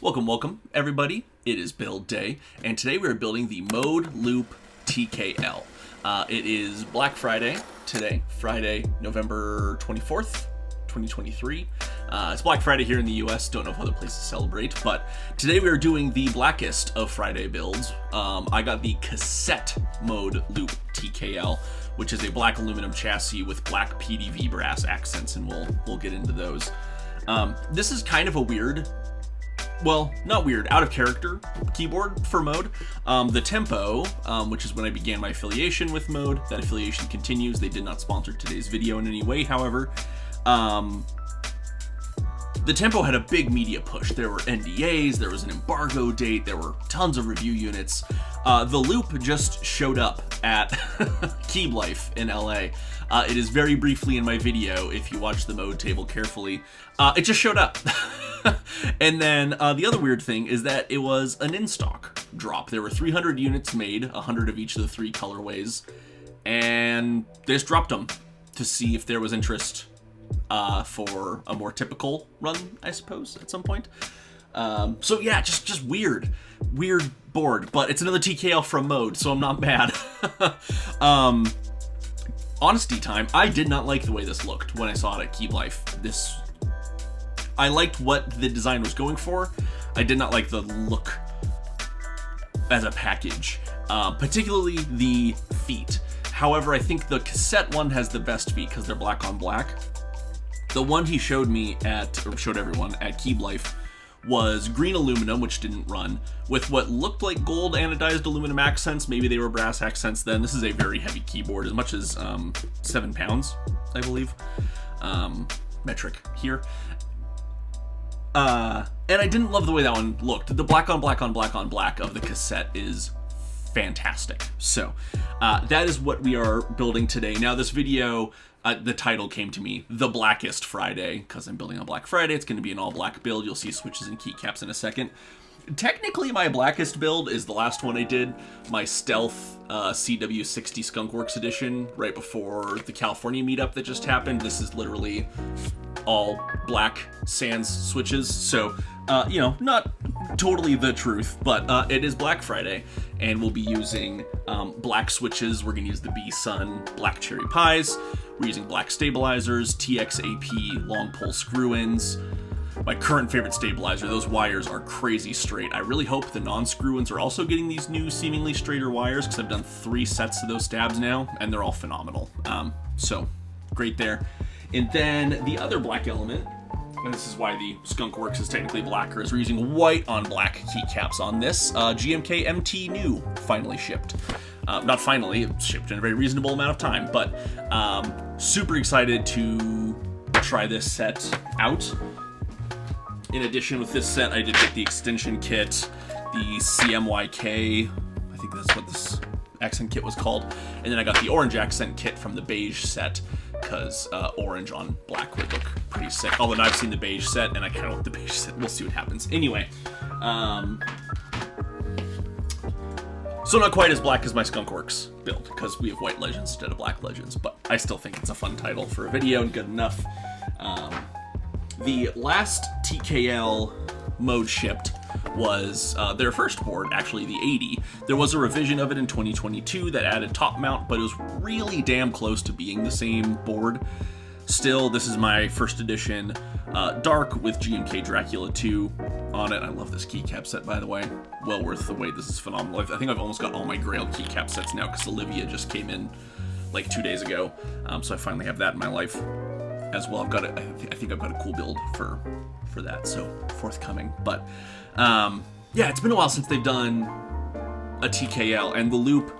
Welcome, everybody. It is build day, and today we are building the Mode Loop TKL. It is Black Friday today, Friday, November 24th, 2023. It's Black Friday here in the US, don't know if other places celebrate, but today we are doing the blackest of Friday builds. I got the Cassette Mode Loop TKL, which is a black aluminum chassis with black PDV brass accents, and we'll get into those. This is kind of a weird, well, not weird, out of character keyboard for Mode. The Tempo, which is when I began my affiliation with Mode, that affiliation continues. They did not sponsor today's video in any way, however. The Tempo had a big media push. There were NDAs, there was an embargo date, there were tons of review units. The Loop just showed up at Keyb Life in LA. It is very briefly in my video, if you watch the Mode table carefully. It just showed up. And then the other weird thing is that it was an in-stock drop. There were 300 units made, 100 of each of the three colorways, and they just dropped them to see if there was interest for a more typical run, I suppose, at some point. So yeah, just weird board, but it's another TKL from Mode, so I'm not mad. Honesty time, I did not like the way this looked when I saw it at Keyb Life. I liked what the design was going for. I did not like the look as a package, particularly the feet. However, I think the Cassette one has the best feet because they're black on black. The one he showed me showed everyone at Keyb Life was green aluminum, which didn't run, with what looked like gold anodized aluminum accents. Maybe they were brass accents then. This is a very heavy keyboard, as much as 7 pounds, I believe, metric here. And I didn't love the way that one looked. The black on black on black on black of the Cassette is fantastic. So that is what we are building today. Now this video, the title came to me, The Blackest Friday, because I'm building on Black Friday. It's going to be an all black build. You'll see switches and keycaps in a second. Technically, my blackest build is the last one I did, my Stealth CW60 Skunkworks edition, right before the California meetup that just happened. This is literally all black sans switches, so not totally the truth, but it is Black Friday, and we'll be using black switches. We're going to use the B-Sun black cherry pies. We're using black stabilizers, TXAP long pole screw-ins. My current favorite stabilizer, those wires are crazy straight. I really hope the non-screw-ins are also getting these new seemingly straighter wires, because I've done 3 sets of those stabs now, and they're all phenomenal. So great there. And then the other black element, and this is why the Skunkworks is technically blacker, is we're using white on black keycaps on this. GMK MTNU finally shipped. Not finally, it shipped in a very reasonable amount of time, but super excited to try this set out. In addition, with this set, I did get the extension kit, the CMYK, I think that's what this accent kit was called, and then I got the orange accent kit from the beige set, because orange on black would look pretty sick. Although I've seen the beige set, and I kind of want the beige set. We'll see what happens. Anyway, so not quite as black as my Skunkworks build, because we have white legends instead of black legends, but I still think it's a fun title for a video and good enough. The last TKL Mode shipped was their first board, actually the 80. There was a revision of it in 2022 that added top mount, but it was really damn close to being the same board. Still, this is my first edition, dark with GMK Dracula 2 on it. I love this keycap set, by the way. Well worth the wait. This is phenomenal. I think I've almost got all my Grail keycap sets now, because Olivia just came in like 2 days ago, so I finally have that in my life as well. I think I've got a cool build for that, so forthcoming. But yeah, it's been a while since they've done a TKL, and the Loop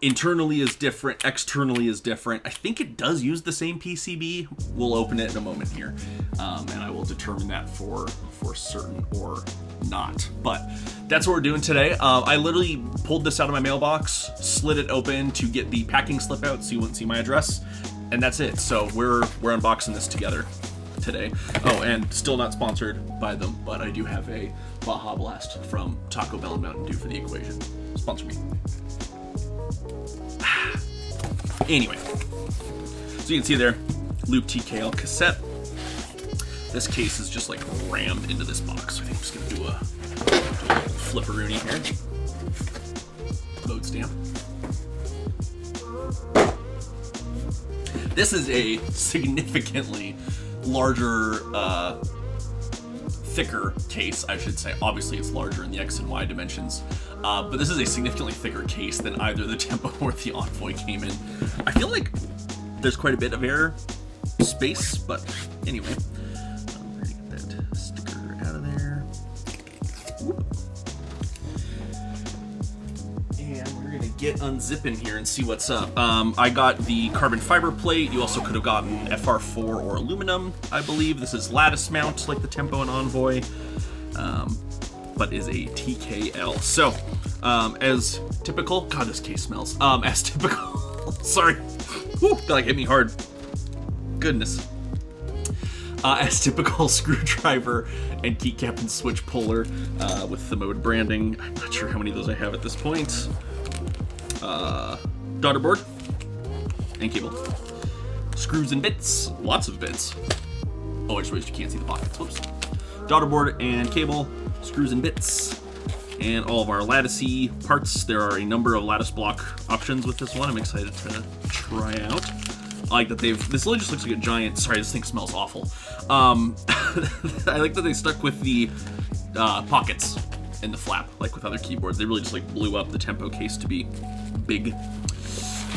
internally is different, externally is different. I think it does use the same PCB. We'll open it in a moment here, and I will determine that for certain or not. But that's what we're doing today. I literally pulled this out of my mailbox, slid it open to get the packing slip out so you wouldn't see my address, and that's it. So we're unboxing this together today. Oh, and still not sponsored by them, but I do have a Baja Blast from Taco Bell and Mountain Dew for the equation. Sponsor me. Anyway, so you can see there, Loop TKL Cassette. This case is just like rammed into this box. So I think I'm just gonna do a little flipperoonie here. Mode stamp. This is a significantly larger, thicker case, I should say. Obviously, it's larger in the X and Y dimensions, but this is a significantly thicker case than either the Tempo or the Envoy came in. I feel like there's quite a bit of air space, but anyway. I'm ready to get that sticker out of there. Whoop. And we're gonna get unzipping here and see what's up. I got the carbon fiber plate. You also could have gotten FR4 or aluminum, I believe. This is lattice mount like the Tempo and Envoy, but is a TKL. So, as typical, God, this case smells. As typical, sorry, whew, that like hit me hard. Goodness. As typical, screwdriver and keycap and switch puller with the Mode branding. I'm not sure how many of those I have at this point. Daughter board and cable. Screws and bits, lots of bits. Oh, I just realized you can't see the pockets, whoops. Daughter board and cable, screws and bits, and all of our latticey parts. There are a number of lattice block options with this one. I'm excited to try out. I like that this really just looks like a giant, sorry, this thing smells awful. I like that they stuck with the pockets in the flap, like with other keyboards. They really just like blew up the Tempo case to be big.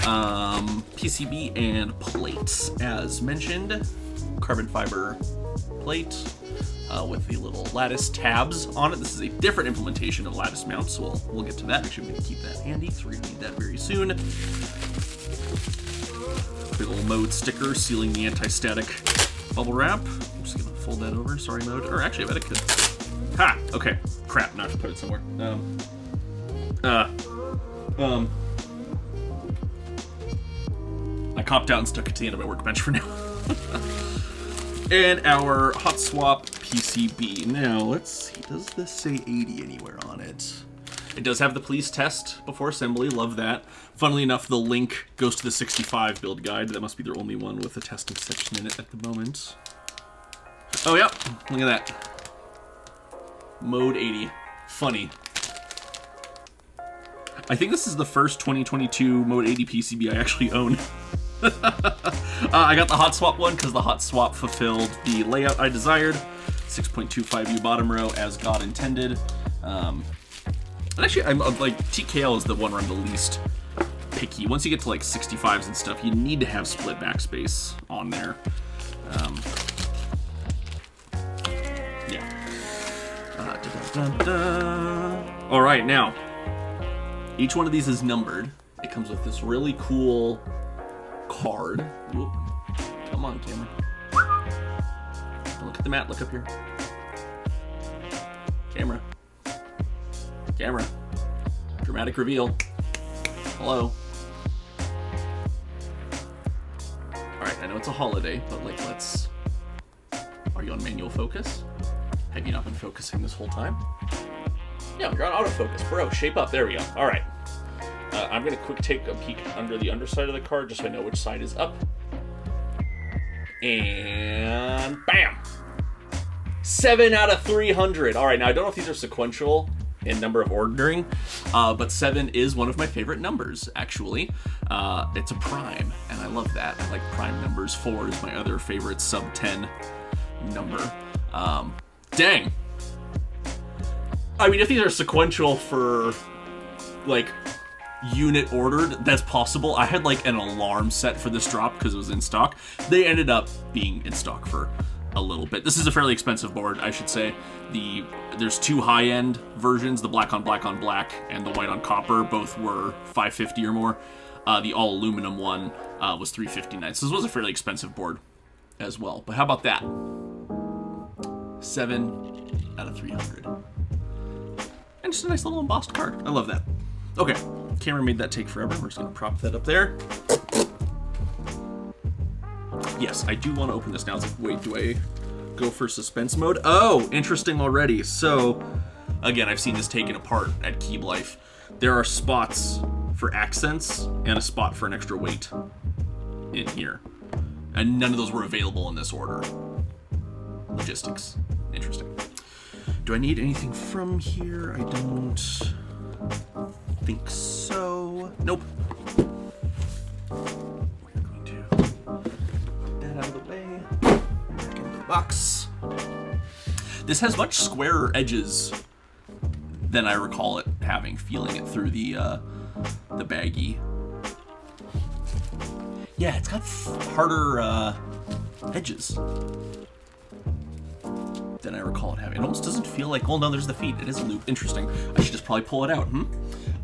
PCB and plates, as mentioned. Carbon fiber plate with the little lattice tabs on it. This is a different implementation of lattice mount, so we'll get to that. Actually, I'm going to keep that handy, so we're going to need that very soon. Big little Mode sticker sealing the anti-static bubble wrap. I'm just going to fold that over. Sorry, Mode. Or actually, I bet I could. Ha! Okay. Crap, now I have to put it somewhere. I copped out and stuck it to the end of my workbench for now. And our hot swap PCB. Now, let's see. Does this say 80 anywhere on it? It does have the please test before assembly. Love that. Funnily enough, the link goes to the 65 build guide. That must be their only one with a testing section in it at the moment. Oh, yep. Look at that. Mode 80. Funny. I think this is the first 2022 Mode 80 PCB I actually own. I got the hot swap one because the hot swap fulfilled the layout I desired. 6.25U bottom row as God intended. And actually, I'm like, TKL is the one where I'm the least picky. Once you get to like 65s and stuff, you need to have split backspace on there. Yeah. All right, now, each one of these is numbered. It comes with this really cool card. Whoop. Come on, camera. Don't look at the mat, look up here. Camera. Camera. Dramatic reveal. Hello. Alright, I know it's a holiday, but like, let's... Are you on manual focus? Have you not been focusing this whole time? Yeah, you're on autofocus. Bro, shape up. There we go. Alright. I'm going to take a peek under the underside of the card just so I know which side is up. And bam! 7 out of 300. All right, now I don't know if these are sequential in number of ordering, but 7 is one of my favorite numbers, actually. It's a prime, and I love that. I like prime numbers. 4 is my other favorite sub-10 number. Dang. I mean, if these are sequential for, like, unit ordered, that's possible. I had like an alarm set for this drop because it was in stock. They ended up being in stock for a little bit. This is a fairly expensive board, I should say. There's 2 high-end versions, the black on black and the white on copper. Both were $550 or more. The all aluminum one was $359. So this was a fairly expensive board as well. But how about that? 7 out of 300. And just a nice little embossed card. I love that. Okay, camera made that take forever. We're just gonna prop that up there. Yes, I do want to open this now. It's like, wait, do I go for suspense mode? Oh, interesting already. So, again, I've seen this taken apart at Keep Life. There are spots for accents and a spot for an extra weight in here. And none of those were available in this order. logistics. Interesting. Do I need anything from here? I don't think so. Nope. We're going to put that out of the way. Back into the box. This has much squarer edges than I recall it having, feeling it through the baggie. Yeah, it's got harder edges than I recall it having. It almost doesn't feel like, well, no, there's the feet. It is a loop. Interesting. I should just probably pull it out.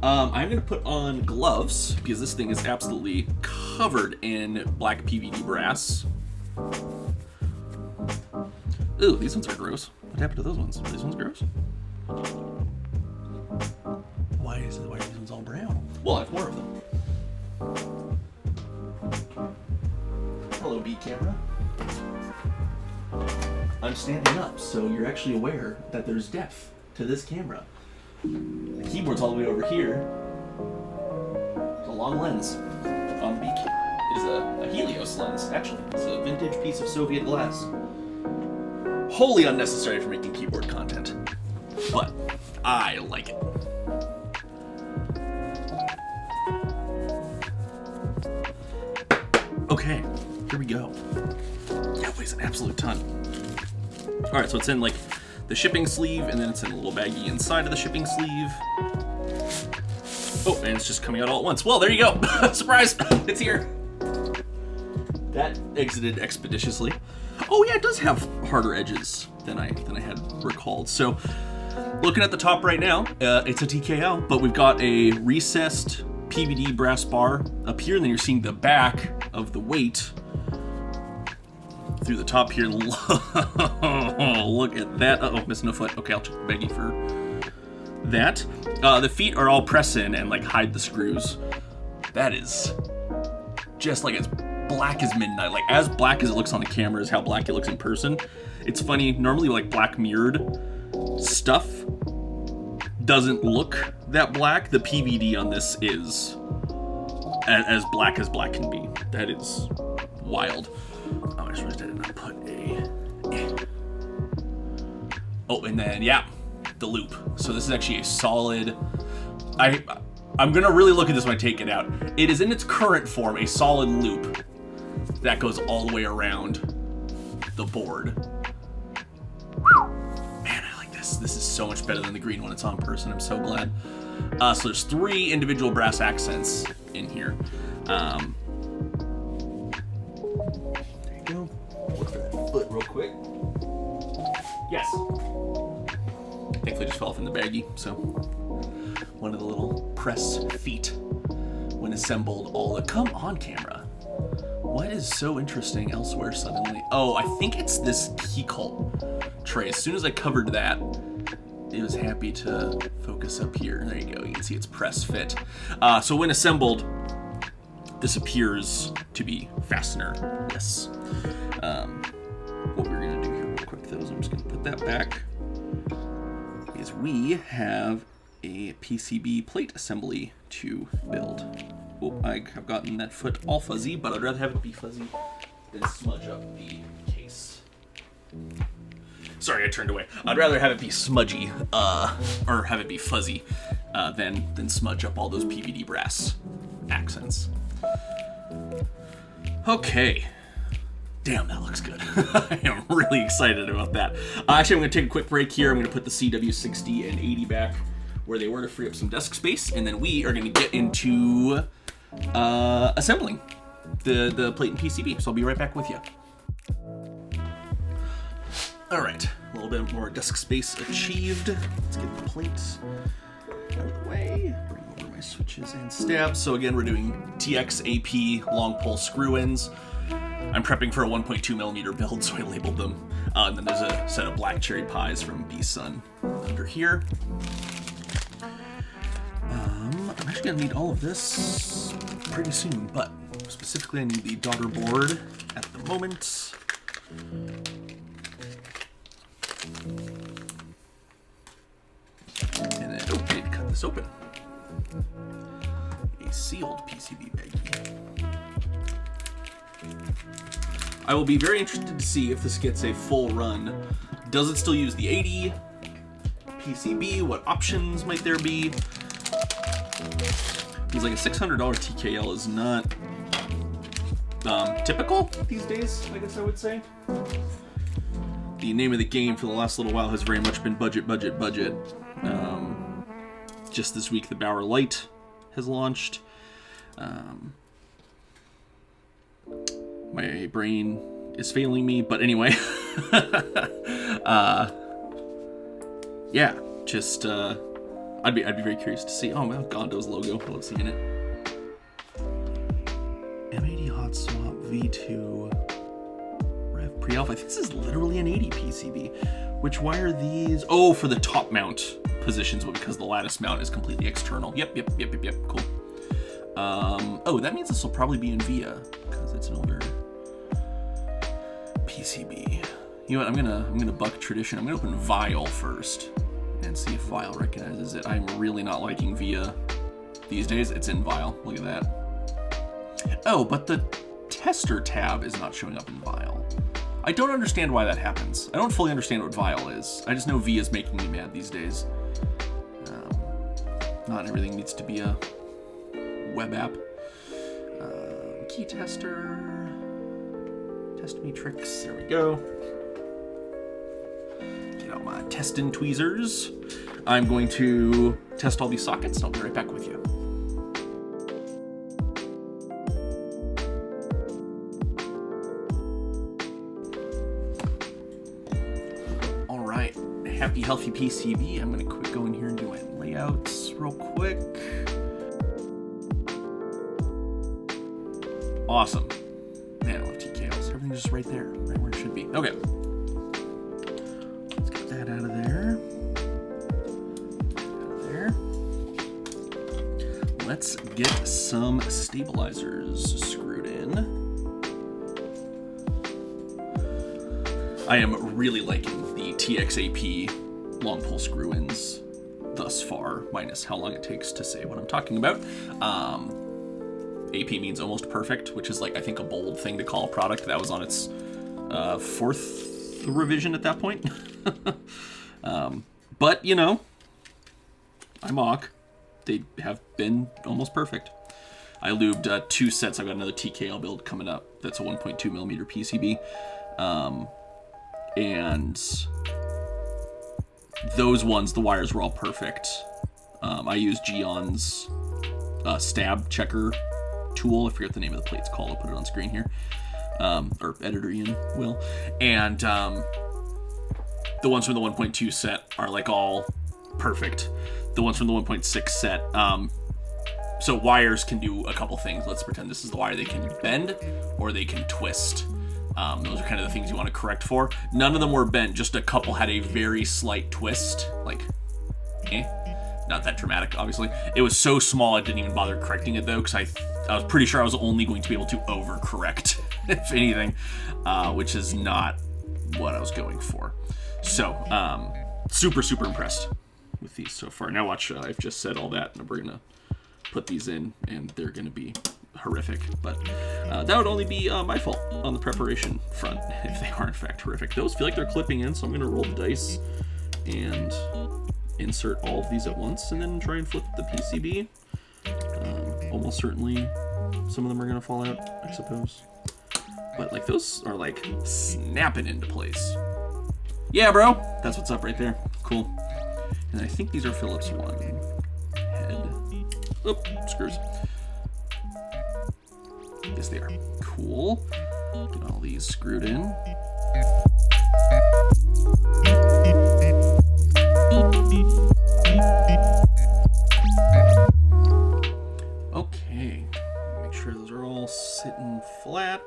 I'm going to put on gloves because this thing is absolutely covered in black PVD brass. Ooh, these ones are gross. What happened to those ones? Are these ones gross? Why are these ones all brown? Well, I have more of them. Hello, B camera. I'm standing up, so you're actually aware that there's depth to this camera. The keyboard's all the way over here. It's a long lens on the B camera. It is a Helios lens, actually. It's a vintage piece of Soviet glass. Wholly unnecessary for making keyboard content, but I like it. Okay, here we go. Yeah, it weighs an absolute ton. All right, so it's in like the shipping sleeve, and then it's in a little baggie inside of the shipping sleeve. Oh, and it's just coming out all at once. Well, there you go. Surprise, it's here. That exited expeditiously. Oh yeah, it does have harder edges than I had recalled. So, looking at the top right now, it's a TKL, but we've got a recessed PVD brass bar up here, and then you're seeing the back of the weight through the top here. Look at that. Uh-oh, missing a foot. Okay, I'll check the baggie for that. The feet are all press in and like hide the screws. That is just like as black as midnight. Like as black as it looks on the camera is how black it looks in person. It's funny, normally like black mirrored stuff doesn't look that black. The PVD on this is as black can be. That is wild. Oh, I just realized I did not put a... Oh, and then, yeah, the loop. So this is actually a solid... I'm gonna really look at this when I take it out. It is in its current form a solid loop that goes all the way around the board. Man, I like this. This is so much better than the green one. It's on person. I'm so glad. So there's 3 individual brass accents in here. There you go. Look for that foot real quick. Yes. Thankfully just fell off in the baggie, so one of the little press feet when assembled all the... Come on, camera. What is so interesting elsewhere suddenly? Oh, I think it's this key cult tray. As soon as I covered that, it was happy to focus up here. There you go. You can see it's press fit. So when assembled, this appears to be fastener-less. What we're going to do here real quick, though, is I'm just going to put that back, is we have a PCB plate assembly to build. Oh, I have gotten that foot all fuzzy, but I'd rather have it be fuzzy than smudge up the case. Sorry, I turned away. I'd rather have it be smudgy, or have it be fuzzy, than smudge up all those PVD brass accents. Okay. Damn, that looks good. I am really excited about that. Actually, I'm going to take a quick break here. I'm going to put the CW60 and 80 back where they were to free up some desk space, and then we are going to get into assembling the plate and PCB. So I'll be right back with you. All right, a little bit more desk space achieved. Let's get the plates out of the way. Bring over my switches and stabs. So again, we're doing TXAP long pull screw ins. I'm prepping for a 1.2 millimeter build, so I labeled them. And then there's a set of black cherry pies from B-Sun under here. I'm actually gonna need all of this pretty soon, but specifically I need the daughter board at the moment. And then, oh, I need to cut this open. A sealed PCB baggie. I will be very interested to see if this gets a full run. Does it still use the 80 PCB? What options might there be? Because like a $600 TKL is not typical these days, I guess I would say. The name of the game for the last little while has very much been budget, budget, budget. Just this week, the Bauer Light has launched. My brain is failing me, but anyway. Yeah, just I'd be very curious to see. Oh man, Gondo's logo. Let's see in it. M80 hot swap V2 Rev pre-alpha. I think this is literally an 80 PCB. Which wire are these? Oh, for the top mount positions, but because the lattice mount is completely external. Yep. Cool. Oh, that means this will probably be in VIA because it's an older PCB. You know what? I'm gonna buck tradition. I'm gonna open Vial first and see if Vial recognizes it. I'm really not liking VIA these days. It's in Vial. Look at that. Oh, but the tester tab is not showing up in Vial. I don't understand why that happens. I don't fully understand what Vial is. I just know VIA is making me mad these days. Not everything needs to be a web app. Key tester. Test matrix. There we go. Get out my testing tweezers. I'm going to test all these sockets and I'll be right back with you. All right, happy, healthy PCB. I'm gonna go in here and do my layouts real quick. Awesome. Man, I love TKLs. Everything's just right there, right where it should be. Okay. Let's get that out of there. Let's get some stabilizers screwed in. I am really liking the TXAP long pull screw-ins thus far, minus how long it takes to say what I'm talking about. AP means almost perfect, which is like, I think, a bold thing to call a product that was on its fourth revision at that point. But, you know, I mock. They have been almost perfect. I lubed 2 sets. I've got another TKL build coming up. That's a 1.2 millimeter PCB. And those ones, the wires were all perfect. I used Geon's stab checker tool. I forget what the name of the plate's called. I'll put it on screen here. Or editor Ian will. And the ones from the 1.2 set are like all perfect. The ones from the 1.6 set. So wires can do a couple things. Let's pretend this is the wire. They can bend or they can twist. Those are kind of the things you want to correct for. None of them were bent. Just a couple had a very slight twist. Like, not that dramatic, obviously. It was so small I didn't even bother correcting it, though, because I was pretty sure I was only going to be able to overcorrect, if anything, which is not what I was going for. So, super, super impressed with these so far. Now watch, I've just said all that, and we're going to put these in, and they're going to be horrific. But that would only be my fault on the preparation front, if they are in fact horrific. Those feel like they're clipping in, so I'm going to roll the dice and insert all of these at once, and then try and flip the PCB. Almost certainly some of them are going to fall out, I suppose. But like those are like snapping into place. Yeah, bro, that's what's up right there. Cool. And I think these are Phillips 1 head. Oop, screws. Yes, they are. Cool. Get all these screwed in. Okay. Make sure those are all sitting flat.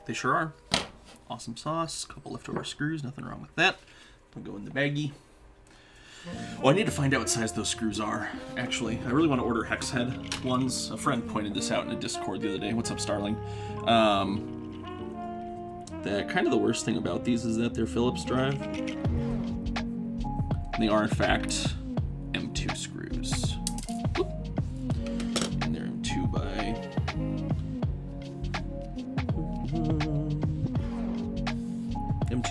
They sure are. Awesome sauce. Couple leftover screws. Nothing wrong with that. They'll go in the baggie. Oh, I need to find out what size those screws are, actually. I really want to order hex head ones. A friend pointed this out in a Discord the other day. What's up, Starling? Kind of the worst thing about these is that they're Phillips drive. They are, in fact, M2 screws. Whoop. And they're M2 by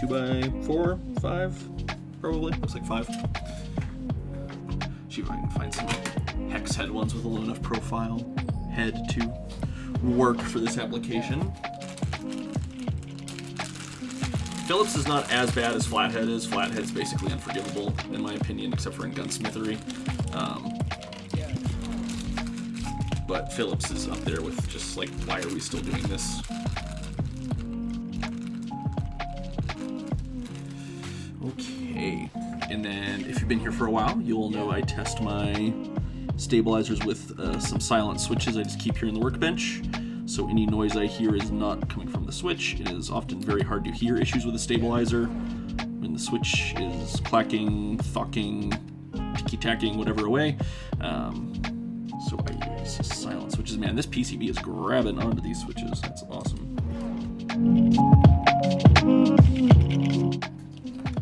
2x4, 5, probably. Looks like 5. See if I can find some hex head ones with a low enough profile head to work for this application. Phillips is not as bad as Flathead is. Flathead's basically unforgivable, in my opinion, except for in gunsmithery. But Phillips is up there with just like, why are we still doing this? Okay, and then if you've been here for a while, you'll know I test my stabilizers with some silent switches I just keep here in the workbench. So any noise I hear is not coming from the switch. It is often very hard to hear issues with a stabilizer when the switch is clacking, thocking, ticky-tacking, whatever away. So I use silent switches. Man, this PCB is grabbing onto these switches. That's awesome.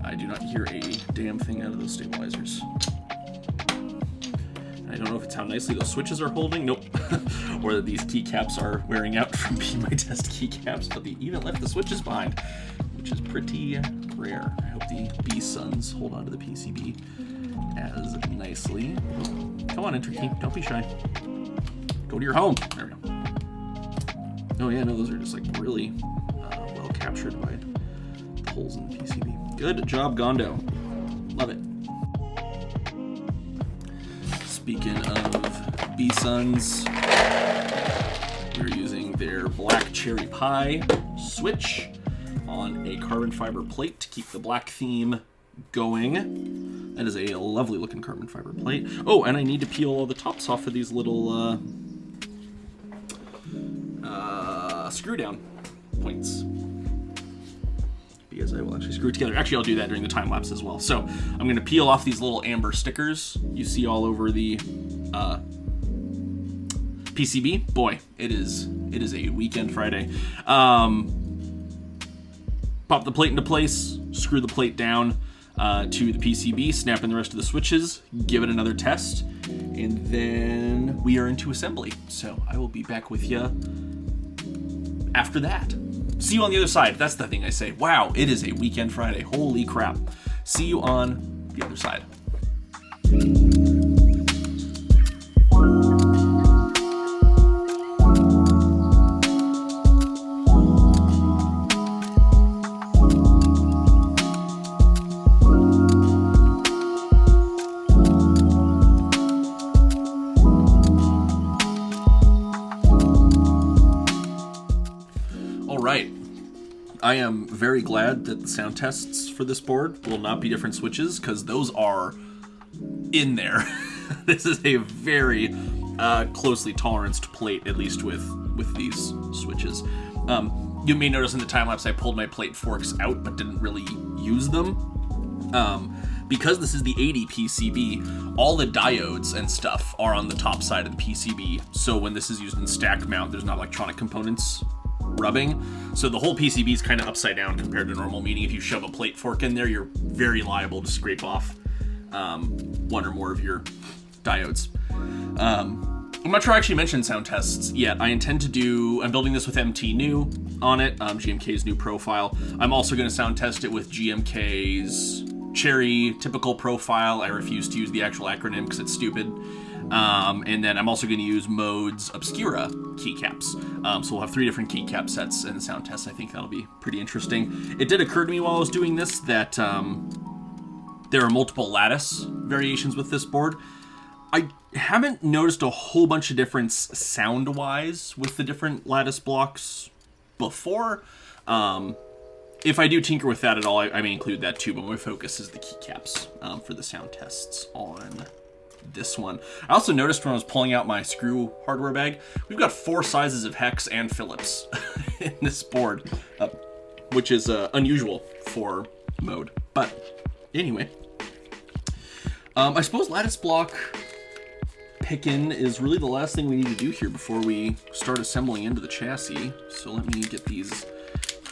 I do not hear a damn thing out of those stabilizers. I don't know if it's how nicely those switches are holding. Nope. Or that these keycaps are wearing out from being my test keycaps, but they even left the switches behind, which is pretty rare. I hope the B-Suns hold onto the PCB as nicely. Come on, enter key. Don't be shy. Go to your home. There we go. Oh yeah, no, those are just like really well captured by the holes in the PCB. Good job, Gondo. Love it. Speaking of B-Suns, we're using their black cherry pie switch on a carbon fiber plate to keep the black theme going. That is a lovely looking carbon fiber plate. Oh, and I need to peel all the tops off of these little screw down points, because I will actually screw it together. Actually, I'll do that during the time lapse as well. So I'm going to peel off these little amber stickers you see all over the PCB. Boy, it is a weekend Friday. Pop the plate into place, screw the plate down to the PCB, snap in the rest of the switches, give it another test, and then we are into assembly. So I will be back with you after that. See you on the other side. That's the thing I say. Wow, it is a weekend Friday. Holy crap. See you on the other side. I am very glad that the sound tests for this board will not be different switches, because those are in there. This is a very closely toleranced plate, at least with these switches. You may notice in the time lapse I pulled my plate forks out but didn't really use them. Because this is the 80 PCB, all the diodes and stuff are on the top side of the PCB, so when this is used in stacked mount, there's not electronic components rubbing. So the whole PCB is kind of upside down compared to normal, meaning if you shove a plate fork in there, you're very liable to scrape off one or more of your diodes. I'm not sure I actually mentioned Soundtests yet. I'm building this with MTNU on it, GMK's new profile. I'm also going to sound test it with GMK's Cherry typical profile. I refuse to use the actual acronym because it's stupid. And then I'm also going to use Mode's Obscura keycaps. So we'll have 3 different keycap sets in the sound test. I think that'll be pretty interesting. It did occur to me while I was doing this that there are multiple lattice variations with this board. I haven't noticed a whole bunch of difference sound-wise with the different lattice blocks before. If I do tinker with that at all, I may include that too, but my focus is the keycaps for the sound tests on this one. I also noticed when I was pulling out my screw hardware bag, we've got 4 sizes of hex and Phillips in this board, which is unusual for Mode. But anyway, I suppose lattice block picking is really the last thing we need to do here before we start assembling into the chassis. So let me get these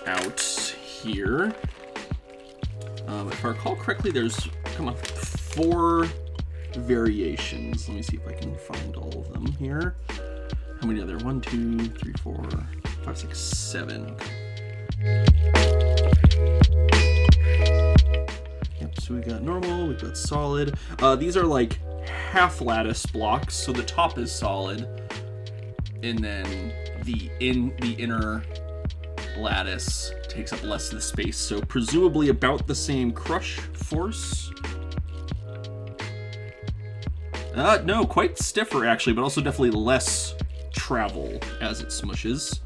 out here. If I recall correctly, there's 4 variations. Let me see if I can find all of them here. How many are there? 1, 2, 3, 4, 5, 6, 7. So we got normal, we've got solid. These are like half lattice blocks, so the top is solid, and then the inner lattice takes up less of the space, so presumably about the same crush force. No, quite stiffer actually, but also definitely less travel as it smushes.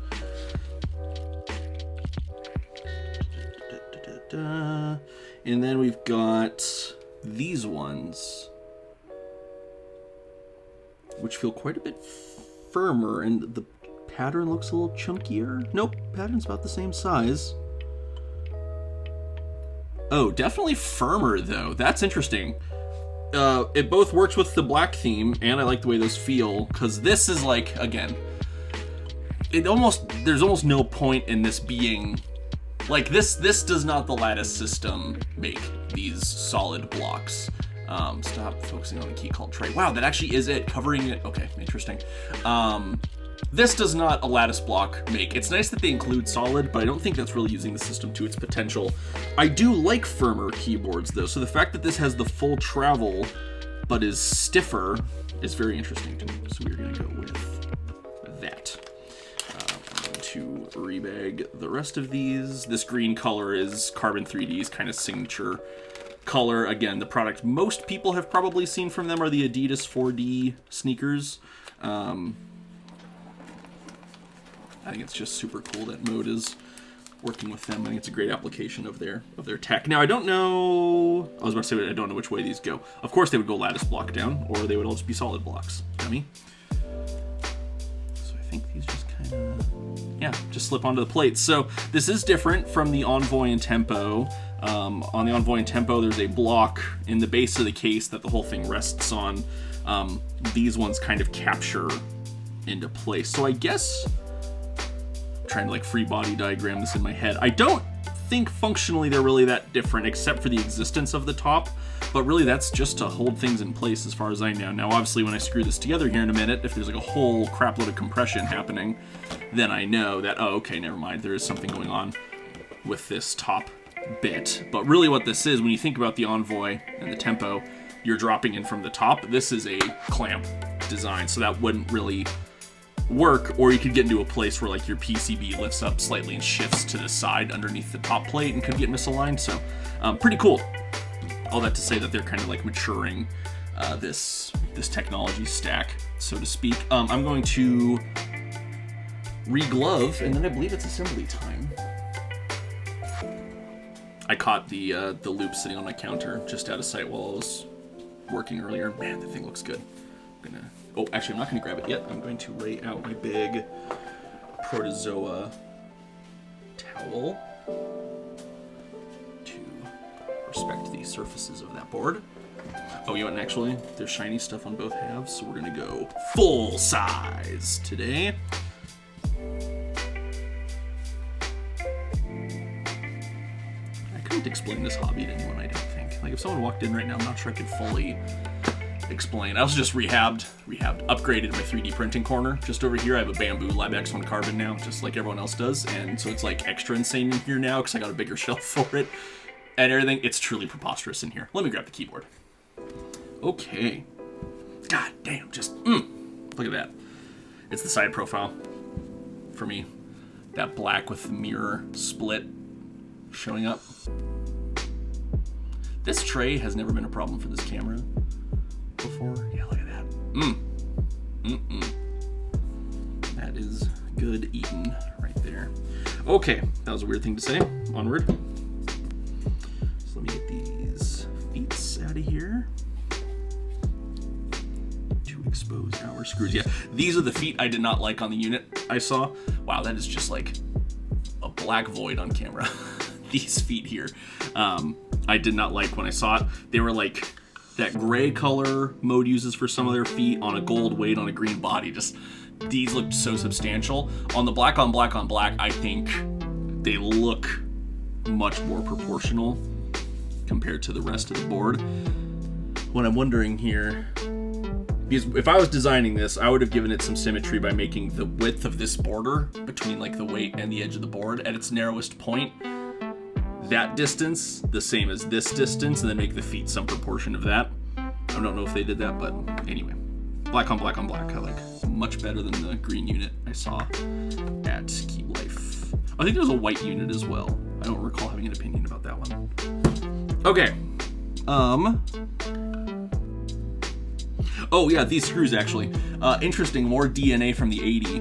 And then we've got these ones, which feel quite a bit firmer, and the pattern looks a little chunkier. Nope, pattern's about the same size. Oh, definitely firmer though. That's interesting. It both works with the black theme, and I like the way those feel, because this is like, again, there's almost no point in this being like this does not the lattice system make these solid blocks. Stop focusing on the key called tray. Wow, that actually is it, covering it. Okay, interesting. This does not a lattice block make. It's nice that they include solid, but I don't think that's really using the system to its potential. I do like firmer keyboards though, so the fact that this has the full travel but is stiffer is very interesting to me. So we're gonna go with that. To rebag the rest of these. This green color is Carbon 3D's kind of signature color. Again, the product most people have probably seen from them are the Adidas 4D sneakers. I think it's just super cool that Mode is working with them. I think it's a great application of their tech. Now, I don't know, I was about to say I don't know which way these go. Of course they would go lattice block down, or they would all just be solid blocks. Dummy. So I think these just kind of, yeah, just slip onto the plate. So this is different from the Envoy and Tempo. On the Envoy and Tempo, there's a block in the base of the case that the whole thing rests on. These ones kind of capture into place. So I guess trying to like free body diagram this in my head. I don't think functionally they're really that different except for the existence of the top, but really that's just to hold things in place as far as I know. Now obviously when I screw this together here in a minute, if there's like a whole crap load of compression happening, then I know that, oh, okay, never mind, there is something going on with this top bit. But really what this is, when you think about the Envoy and the Tempo, you're dropping in from the top. This is a clamp design, so that wouldn't really work, or you could get into a place where like your PCB lifts up slightly and shifts to the side underneath the top plate and could get misaligned. So pretty cool. All that to say that they're kind of like maturing this technology stack, so to speak. I'm going to re-glove, and then I believe it's assembly time. I caught the loop sitting on my counter just out of sight while I was working earlier. Man, the thing looks good. I'm gonna, oh, actually, I'm not gonna grab it yet. I'm going to lay out my big Protozoa towel to respect the surfaces of that board. Oh, you know what, and actually, there's shiny stuff on both halves, so we're gonna go full size today. I couldn't explain this hobby to anyone, I don't think. Like, if someone walked in right now, I'm not sure I could fully explain. I also just rehabbed, upgraded my 3D printing corner. Just over here, I have a bamboo Lab X1 carbon now, just like everyone else does, and so it's like extra insane in here now because I got a bigger shelf for it and everything. It's truly preposterous in here. Let me grab the keyboard. Okay. God damn, just, look at that. It's the side profile for me. That black with the mirror split showing up. This tray has never been a problem for this camera before. Yeah, look at that. That is good eating right there. Okay, that was a weird thing to say. Onward. So let me get these feet out of here to expose our screws. Yeah, these are the feet I did not like on the unit I saw. Wow, that is just like a black void on camera. These feet here, I did not like when I saw it. They were like that gray color Mode uses for some of their feet on a gold weight on a green body. Just, these looked so substantial. On the black on black on black, I think they look much more proportional compared to the rest of the board. What I'm wondering here, because if I was designing this, I would have given it some symmetry by making the width of this border between like the weight and the edge of the board at its narrowest point that distance the same as this distance, and then make the feet some proportion of that. I don't know if they did that, but anyway. Black on black on black, I like much better than the green unit I saw at Keep Life. I think there was a white unit as well. I don't recall having an opinion about that one. Okay. Oh yeah, these screws actually. Interesting, more DNA from the 80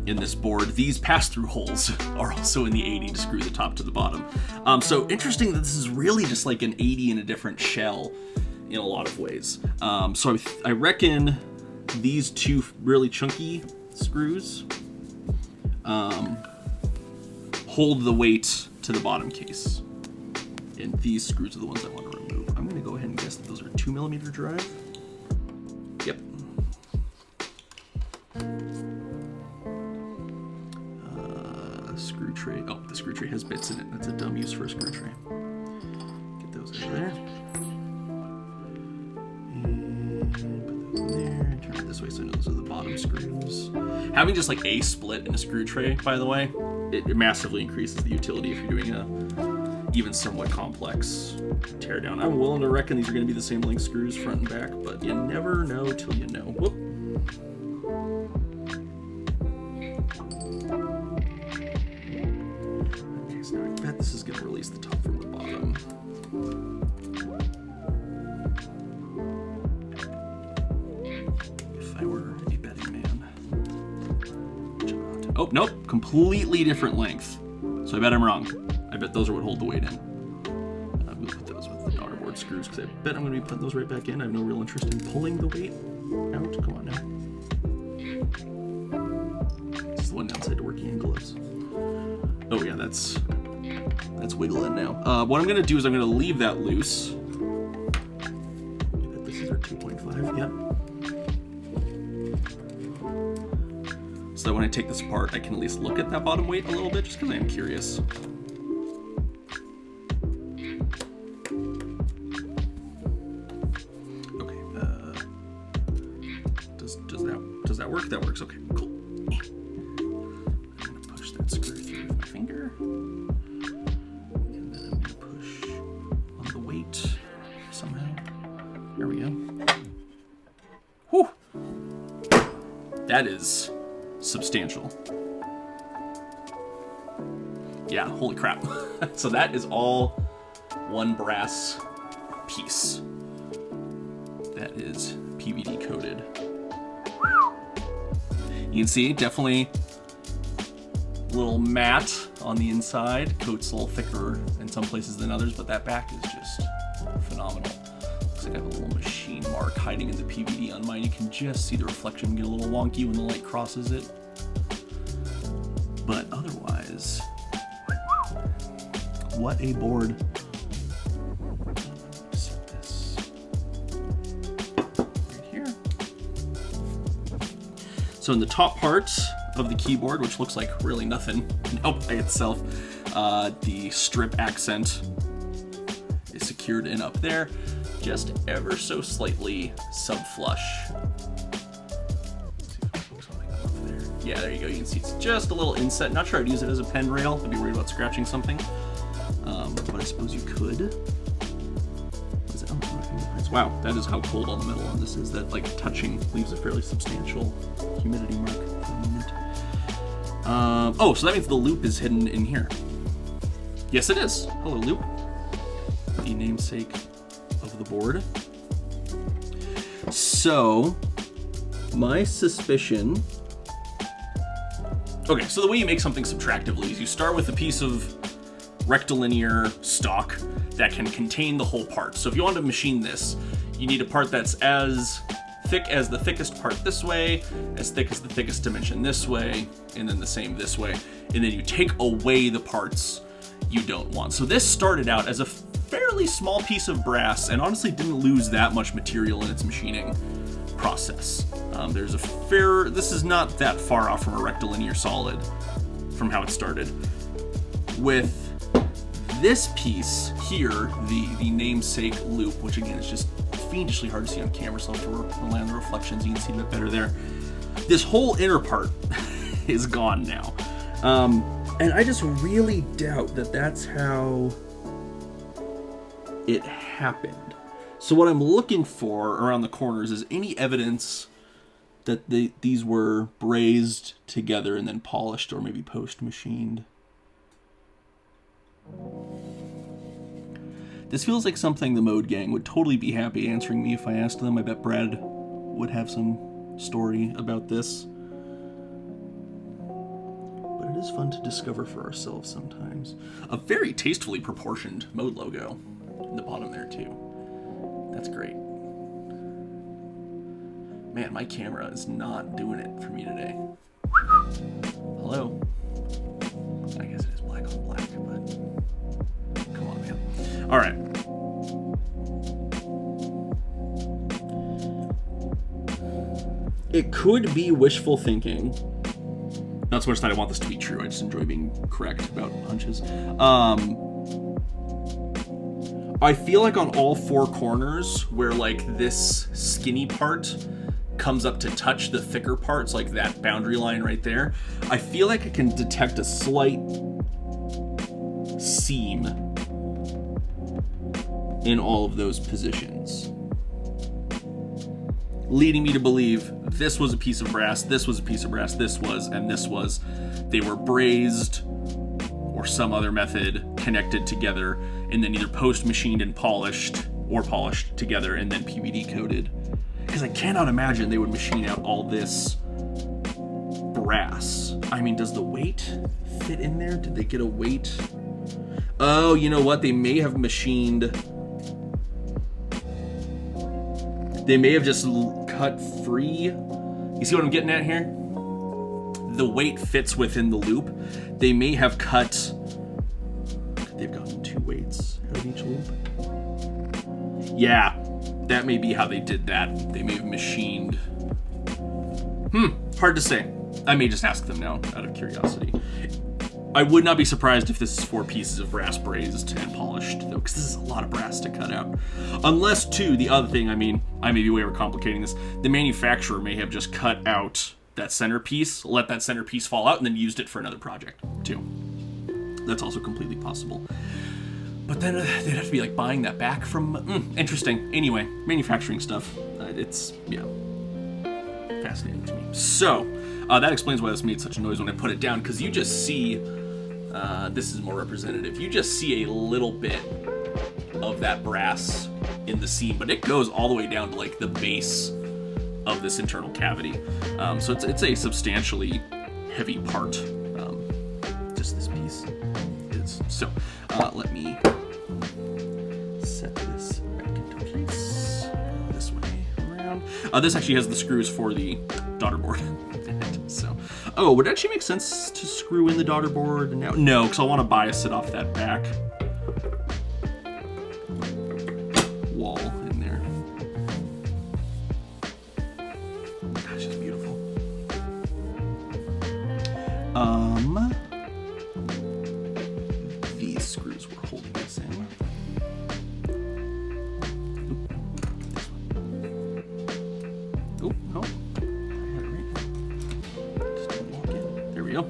in this board. These pass-through holes are also in the 80 to screw the top to the bottom. So interesting that this is really just like an 80 in a different shell in a lot of ways. So I reckon these two really chunky screws hold the weight to the bottom case. And these screws are the ones I want to remove. I'm going to go ahead and guess that those are 2mm drive. Yep. Screw tray. Oh, the screw tray has bits in it. That's a dumb use for a screw tray. Get those out of there. And put those in there. And turn it this way so I know those are the bottom screws. Having just like a split in a screw tray, by the way, it massively increases the utility if you're doing a even somewhat complex teardown. I'm willing to reckon these are going to be the same length screws front and back, but you never know till you know. Whoop. Okay, so now I bet this is going to release the top from the bottom. If I were a betting man. Oh, nope. Completely different length. So I bet I'm wrong. I bet those are what hold the weight in. I'm going to put those with the daughterboard screws because I bet I'm going to be putting those right back in. I have no real interest in pulling the weight out. Come on now. This is the one downside to working in gloves. Oh yeah, that's wiggling now. What I'm going to do is I'm going to leave that loose. This is our 2.5, yep. So that when I take this apart, I can at least look at that bottom weight a little bit, just because I am curious. Does that work? That works. Okay, cool. I'm gonna push that screw through with my finger, and then I'm gonna push on the weight somehow. There we go. Whew. That is substantial. Yeah, holy crap. So that is all one brass piece that is PVD coated. You can see definitely a little matte on the inside. Coat's a little thicker in some places than others, but that back is just phenomenal. Looks like I have a little machine mark hiding in the PVD on mine. You can just see the reflection get a little wonky when the light crosses it. But otherwise, what a board. Set this right here. So in the top part of the keyboard, which looks like really nothing now by itself, the strip accent is secured in up there, just ever so slightly sub-flush. Yeah, there you go. You can see it's just a little inset. Not sure I'd use it as a pen rail. I'd be worried about scratching something. But I suppose you could. What is it? Oh, my fingerprints. Wow, that is how cold all the metal on this is. That like touching leaves a fairly substantial humidity mark for a moment. Oh, so that means the loop is hidden in here. Yes, it is. Hello, loop. The namesake of the board. So, my suspicion. Okay, so the way you make something subtractively is you start with a piece of rectilinear stock that can contain the whole part. So if you want to machine this, you need a part that's as thick as the thickest part this way, as thick as the thickest dimension this way, and then the same this way. And then you take away the parts you don't want. So this started out as a fairly small piece of brass and honestly didn't lose that much material in its machining process. There's a fair, this is not that far off from a rectilinear solid from how it started. With this piece here, the namesake loop, which again is just fiendishly hard to see on camera, so I'll have to rely on the reflections. You can see a bit better there. This whole inner part is gone now. And I just really doubt that that's how it happened. So what I'm looking for around the corners is any evidence that these were brazed together and then polished or maybe post-machined. This feels like something the Mode gang would totally be happy answering me if I asked them. I bet Brad would have some story about this. But it is fun to discover for ourselves sometimes. A very tastefully proportioned Mode logo in the bottom there too. That's great. Man, my camera is not doing it for me today. Hello? I guess it is black on black, but come on, man. All right. It could be wishful thinking. Not so much that I want this to be true. I just enjoy being correct about hunches. I feel like on all four corners where like this skinny part comes up to touch the thicker parts, like that boundary line right there, I feel like I can detect a slight seam in all of those positions, leading me to believe this was a piece of brass, this was a piece of brass, this was, and this was. They were brazed or some other method connected together and then either post-machined and polished or polished together and then PVD coated. Because I cannot imagine they would machine out all this brass. I mean, does the weight fit in there? Did they get a weight? Oh, you know what? They may have machined... They may have just cut free. You see what I'm getting at here? The weight fits within the loop. They may have cut... They've gotten 2 weights out of each loop. Yeah, that may be how they did that. They may have machined... Hard to say. I may just ask them now, out of curiosity. I would not be surprised if this is 4 pieces of brass brazed and polished, though, because this is a lot of brass to cut out. Unless, too, the other thing, I mean, I may be way overcomplicating this, the manufacturer may have just cut out that centerpiece, let that centerpiece fall out, and then used it for another project, too. That's also completely possible. But then they'd have to be, like, buying that back from... interesting. Anyway, manufacturing stuff, it's, yeah, fascinating to me. So, that explains why this made such a noise when I put it down, because you just see... this is more representative. You just see a little bit of that brass in the seam, but it goes all the way down to like the base of this internal cavity. So it's a substantially heavy part. Just this piece is. So let me set this back into place this way around. This actually has the screws for the daughter board in it. So. Oh, would it actually make sense to screw in the daughter board now? No, because I want to bias it off that back wall in there. Gosh, it's beautiful. These screws were holding this in. Oop, no. Yep.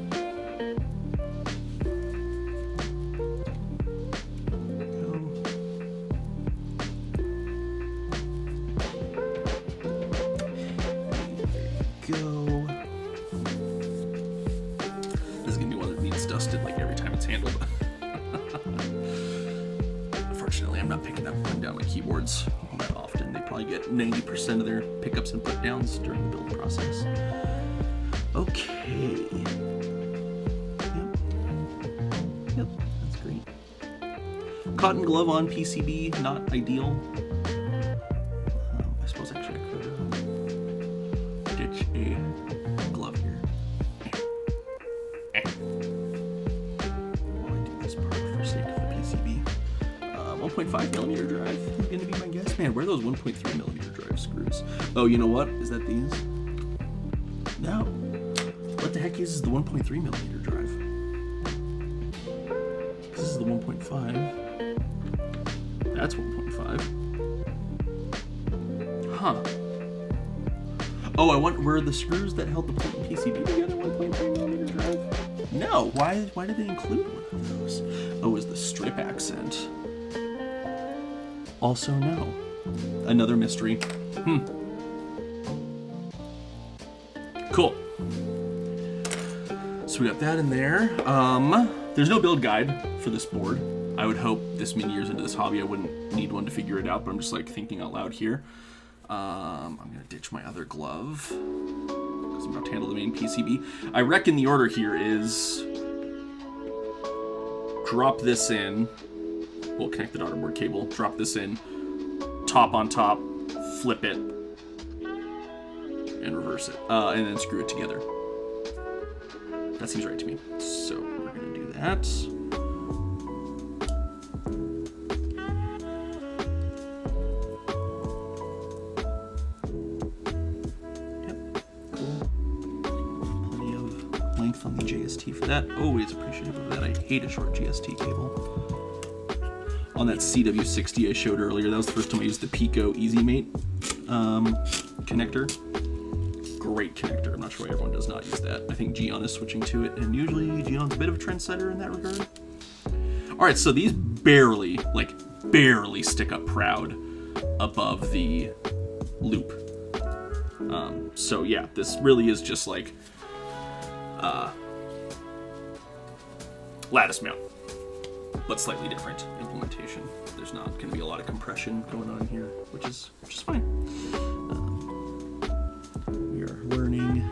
Go. This is gonna be one that needs dusted like every time it's handled. Unfortunately, I'm not picking up and putting down my keyboards that often. They probably get 90% of their pickups and put downs during the build process. Okay. Yep, that's great. Cotton glove on PCB, not ideal. I suppose actually I could ditch a glove here. While I do this part for sake of the PCB. 1.5mm drive is going to be my guess. Man, where are those 1.3mm drive screws? Oh, you know what? Is that these? No. What the heck is the 1.3mm drive? This is the 1.5. That's 1.5. Huh. Oh, I wonder, were the screws that held the PCB together 1.3mm drive? No. Why did they include one of those? Oh, it was the strip accent. also know. Another mystery. Cool. So we got that in there. There's no build guide for this board. I would hope this many years into this hobby I wouldn't need one to figure it out, but I'm just like thinking out loud here. I'm gonna ditch my other glove because I'm about to handle the main PCB. I reckon the order here is drop this in. We'll connect the daughter board cable. Drop this in, top on top, flip it, and reverse it, and then screw it together. That seems right to me. So we're gonna do that. On the JST for that. Always appreciative of that. I hate a short GST cable. On that CW60 I showed earlier, that was the first time I used the Pico EasyMate connector. Great connector. I'm not sure why everyone does not use that. I think Gion is switching to it, and usually Gion's a bit of a trendsetter in that regard. Alright, so these barely stick up proud above the loop. So yeah, this really is just like lattice mount, but slightly different implementation. There's not going to be a lot of compression going on here, which is fine. We are learning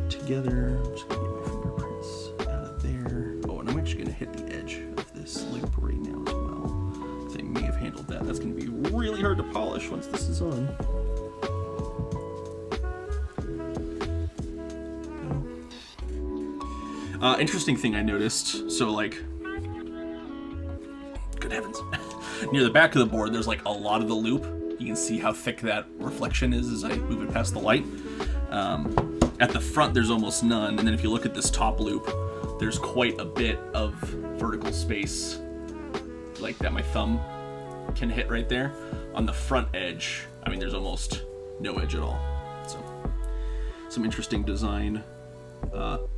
together. I'm just going to get my fingerprints out of there. Oh, and I'm actually going to hit the edge of this loop right now as well. I may have handled that. That's going to be really hard to polish once this is on. Interesting thing I noticed, so like, good heavens, near the back of the board there's like a lot of the loop. You can see how thick that reflection is as I move it past the light. At the front there's almost none, and then if you look at this top loop, there's quite a bit of vertical space like that my thumb can hit right there. On the front edge, I mean, there's almost no edge at all. So, some interesting design. Not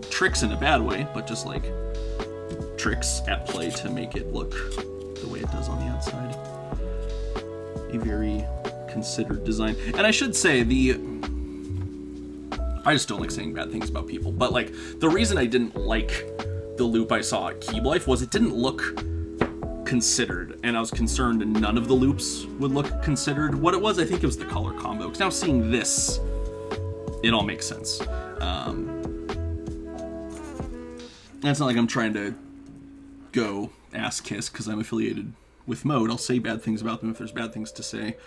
tricks in a bad way, but just like tricks at play to make it look the way it does on the outside. A very considered design. And I should say, I just don't like saying bad things about people, but like the reason I didn't like the loop I saw at Keyblythe was it didn't look considered, and I was concerned none of the loops would look considered. What it was, I think it was the color combo, because now seeing this, it all makes sense. It's not like I'm trying to go ass kiss because I'm affiliated with Mode. I'll say bad things about them if there's bad things to say.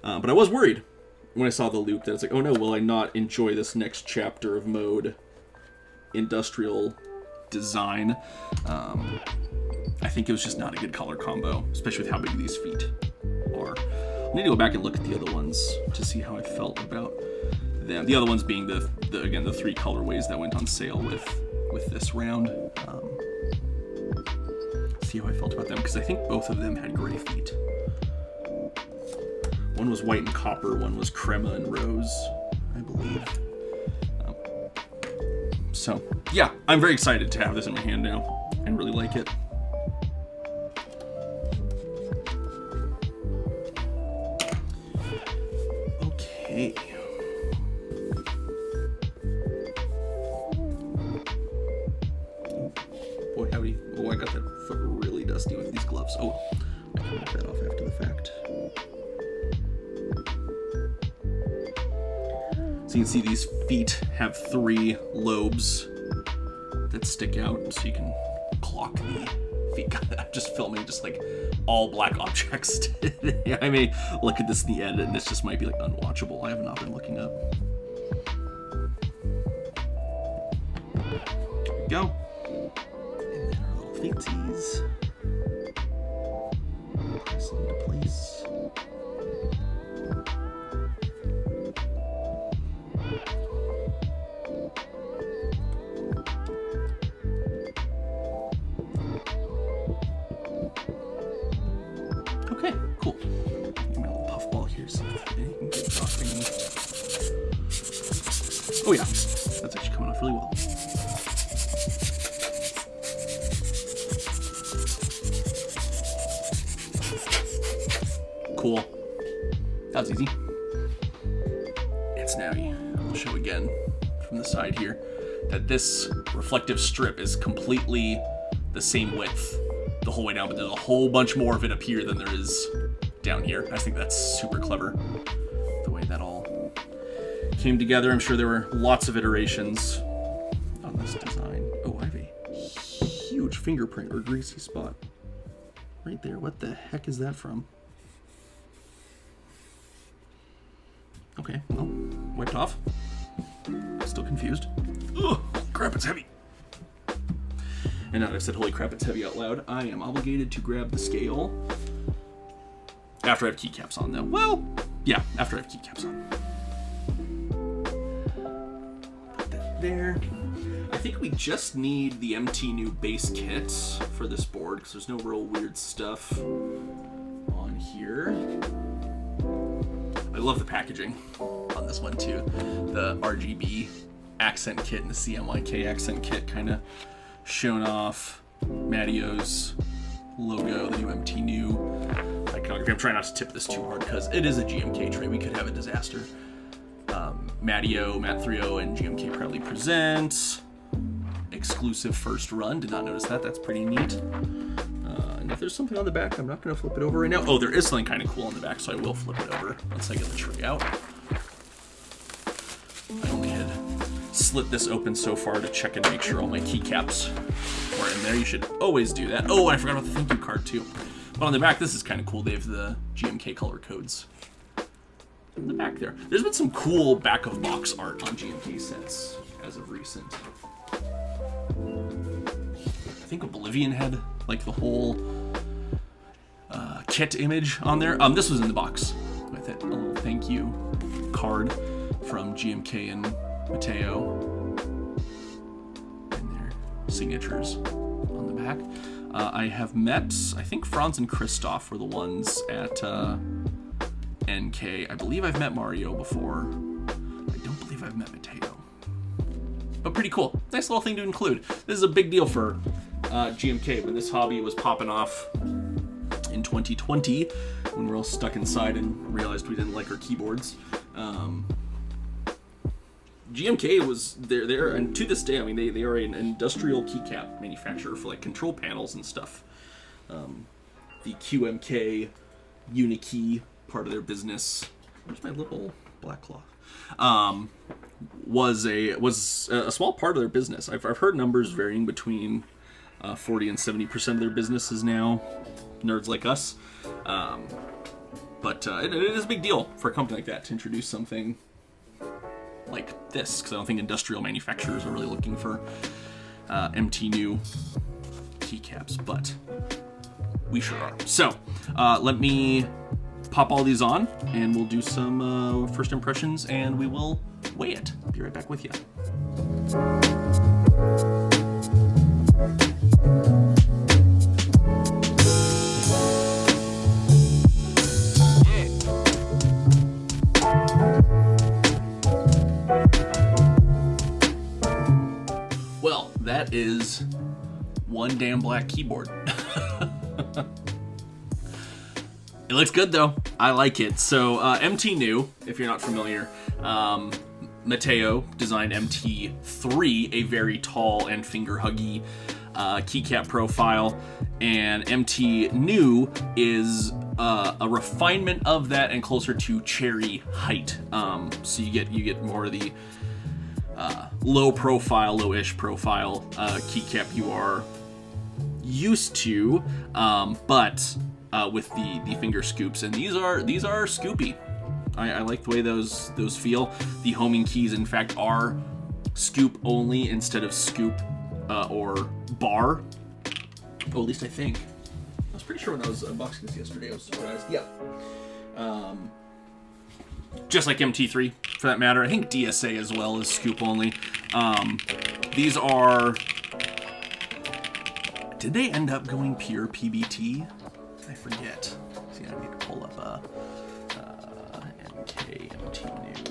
But I was worried when I saw the loop that it's like, oh no, will I not enjoy this next chapter of Mode industrial design? I think it was just not a good color combo, especially with how big these feet are. I need to go back and look at the other ones to see how I felt about them. The other ones being the again, the 3 colorways that went on sale with this round. See how I felt about them, because I think both of them had gray feet. One was white and copper, one was crema and rose, I believe. So, yeah, I'm very excited to have this in my hand now and really like it. Okay. Boy, howdy. Oh, I got that foot really dusty with these gloves. Oh, I can wipe that off after the fact. So you can see these feet have 3 lobes that stick out, so you can clock the feet. I'm just filming just like all black objects today. I may look at this in the edit and this just might be like unwatchable. I have not been looking up. There we go. And then our little feetsies. Press into place. Okay, cool. Get my little puffball here so you can get dropping. Oh yeah, that's actually coming off really well. Cool. That was easy. It's snappy. I'll show again from the side here that this reflective strip is completely the same width the whole way down, but there's a whole bunch more of it up here than there is down here. I think that's super clever, the way that all came together. I'm sure there were lots of iterations on this design. Oh, I have a huge fingerprint or greasy spot right there. What the heck is that from? Okay, well, wiped off. Still confused. Ugh, crap, it's heavy. And now that I've said holy crap, it's heavy out loud, I am obligated to grab the scale after I have keycaps on, though. Well, yeah, after I have keycaps on. Put that there. I think we just need the MTNU base kit for this board, because there's no real weird stuff on here. I love the packaging on this one too. The RGB accent kit and the CMYK accent kit kind of shown off. Mattio's logo, the new MTNU iconography. I'm trying not to tip this too hard because it is a GMK tray. We could have a disaster. Mattio, Mat30, and GMK proudly present. Exclusive first run. Did not notice that. That's pretty neat. And if there's something on the back, I'm not going to flip it over right now. Oh, there is something kind of cool on the back, so I will flip it over once I get the tray out. I only had slit this open so far to check and make sure all my keycaps were in there. You should always do that. Oh, I forgot about the thank you card too. But on the back, this is kind of cool. They have the GMK color codes in the back there. There's been some cool back of box art on GMK sets as of recent. I think Oblivion had like the whole kit image on there. This was in the box with it. A little thank you card from GMK and Matteo and their signatures on the back. I have met, I think Franz and Christoph were the ones at NK. I believe I've met Mario before. I don't believe I've met Matteo. But pretty cool. Nice little thing to include. This is a big deal for GMK when this hobby was popping off in 2020 when we're all stuck inside and realized we didn't like our keyboards. GMK was there, and to this day, I mean, they are an industrial keycap manufacturer for like control panels and stuff. The QMK Unikey part of their business. Where's my little black cloth? Was a small part of their business. I've heard numbers varying between 40 and 70% of their business is now nerds like us. But it is a big deal for a company like that to introduce something like this, because I don't think industrial manufacturers are really looking for MTNU keycaps, but we sure are. So let me pop all these on, and we'll do some first impressions, and we will weigh it. I'll be right back with you. Well, that is one damn black keyboard. It looks good though. I like it. So MTNU, if you're not familiar, Matteo designed MT3, a very tall and finger-huggy keycap profile, and MTNU is a refinement of that and closer to cherry height. So you get more of the low-ish profile keycap you are used to, but with the finger scoops, and these are scoopy. I like the way those feel. The homing keys, in fact, are scoop only instead of scoop or bar. Oh, at least I think. I was pretty sure when I was unboxing this yesterday, I was surprised. Yeah. Just like MT3, for that matter. I think DSA as well is scoop only. These are... Did they end up going pure PBT? I forget. See, I need to pull up MTNU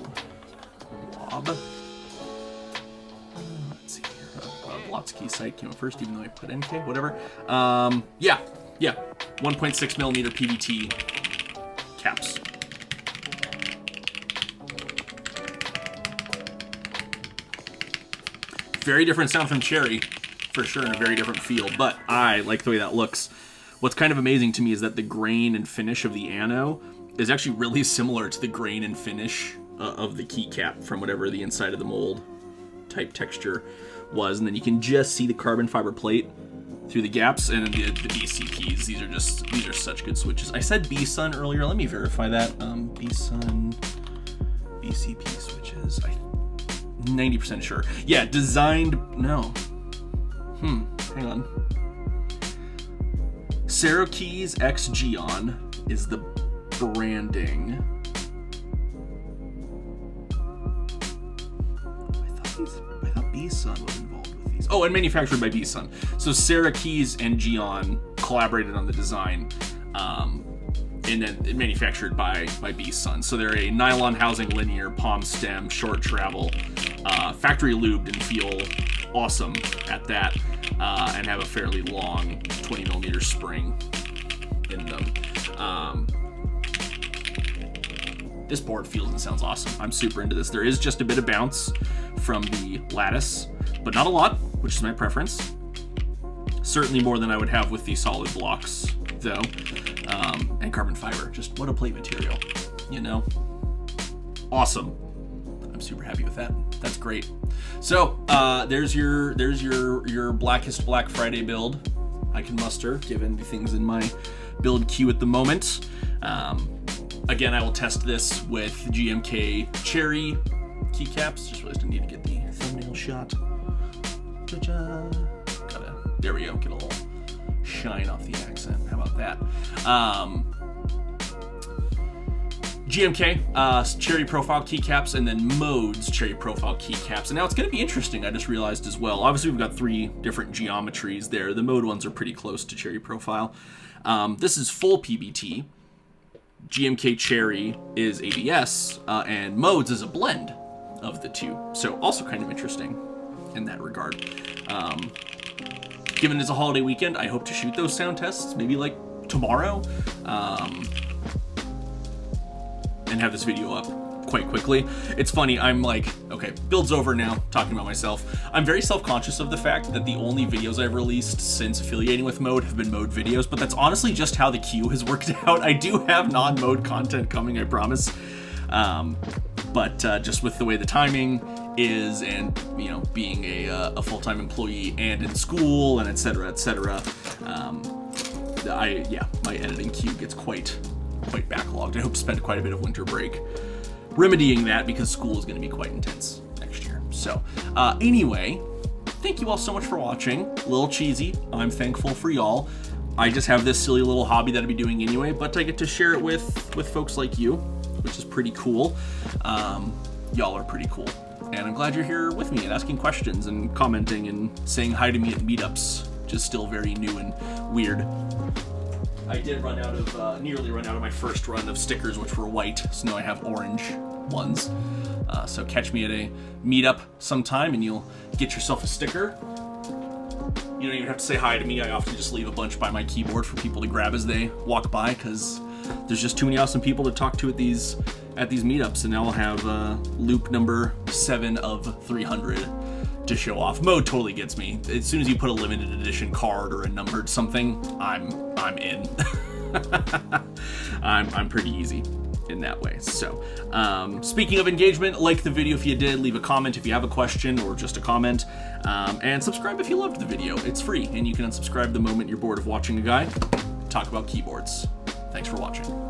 Blob. Let's see here. Blotsky site came up first, even though I put NK, whatever. Yeah. 1.6 millimeter PBT keycaps. Very different sound from Cherry, for sure, and a very different feel, but I like the way that looks. What's kind of amazing to me is that the grain and finish of the ano is actually really similar to the grain and finish of the keycap from whatever the inside of the mold type texture was, and then you can just see the carbon fiber plate through the gaps, and the BCPs. These are such good switches. I said B-Sun earlier. Let me verify that. B-Sun BCP switches. I'm 90% sure. Yeah, designed. No. Hang on. Syracuse X Geon is the branding. I thought B-Sun was involved with these. Oh, and manufactured by B-Sun. So Syracuse and Geon collaborated on the design, and then manufactured by B-Sun. So they're a nylon housing, linear, palm stem, short travel, factory lubed and feel awesome at that, and have a fairly long 20mm spring in them. This board feels and sounds awesome. I'm super into this. There is just a bit of bounce from the lattice, but not a lot, which is my preference. Certainly more than I would have with the solid blocks, though. And carbon fiber, just what a plate material, you know? Awesome. I'm super happy with that. That's great. So there's your blackest Black Friday build I can muster, given the things in my build queue at the moment. Again, I will test this with GMK Cherry keycaps. Just realized I need to get the thumbnail shot. There we go. Get a little shine off the accent. How about that? GMK Cherry Profile keycaps, and then Mode's Cherry Profile keycaps. And now it's going to be interesting, I just realized as well. Obviously, we've got 3 different geometries there. The Mode ones are pretty close to Cherry Profile. This is full PBT. GMK Cherry is ABS, and Mode's is a blend of the two. So also kind of interesting in that regard. Given it's a holiday weekend, I hope to shoot those sound tests maybe like tomorrow, and have this video up quite quickly. It's funny, I'm like, okay, build's over now, talking about myself. I'm very self-conscious of the fact that the only videos I've released since affiliating with Mode have been Mode videos, but that's honestly just how the queue has worked out. I do have non-Mode content coming, I promise. But just with the way the timing is, and you know, being a full-time employee and in school and etc., my editing queue gets quite backlogged. I hope to spend quite a bit of winter break remedying that, because school is going to be quite intense next year. So anyway, thank you all so much for watching. A little cheesy. I'm thankful for y'all. I just have this silly little hobby that I'd be doing anyway, but I get to share it with folks like you, which is pretty cool. Y'all are pretty cool. And I'm glad you're here with me and asking questions and commenting and saying hi to me at meetups, which is still very new and weird. I did nearly run out of my first run of stickers, which were white, so now I have orange ones. So catch me at a meetup sometime and you'll get yourself a sticker. You don't even have to say hi to me. I often just leave a bunch by my keyboard for people to grab as they walk by, because there's just too many awesome people to talk to at these meetups. And now I'll have loop number 7 of 300 to show off. Mode totally gets me. As soon as you put a limited edition card or a numbered something, I'm in. I'm pretty easy in that way. So speaking of engagement, like the video if you did, leave a comment if you have a question or just a comment, and subscribe if you loved the video. It's free, and you can unsubscribe the moment you're bored of watching a guy talk about keyboards. Thanks for watching.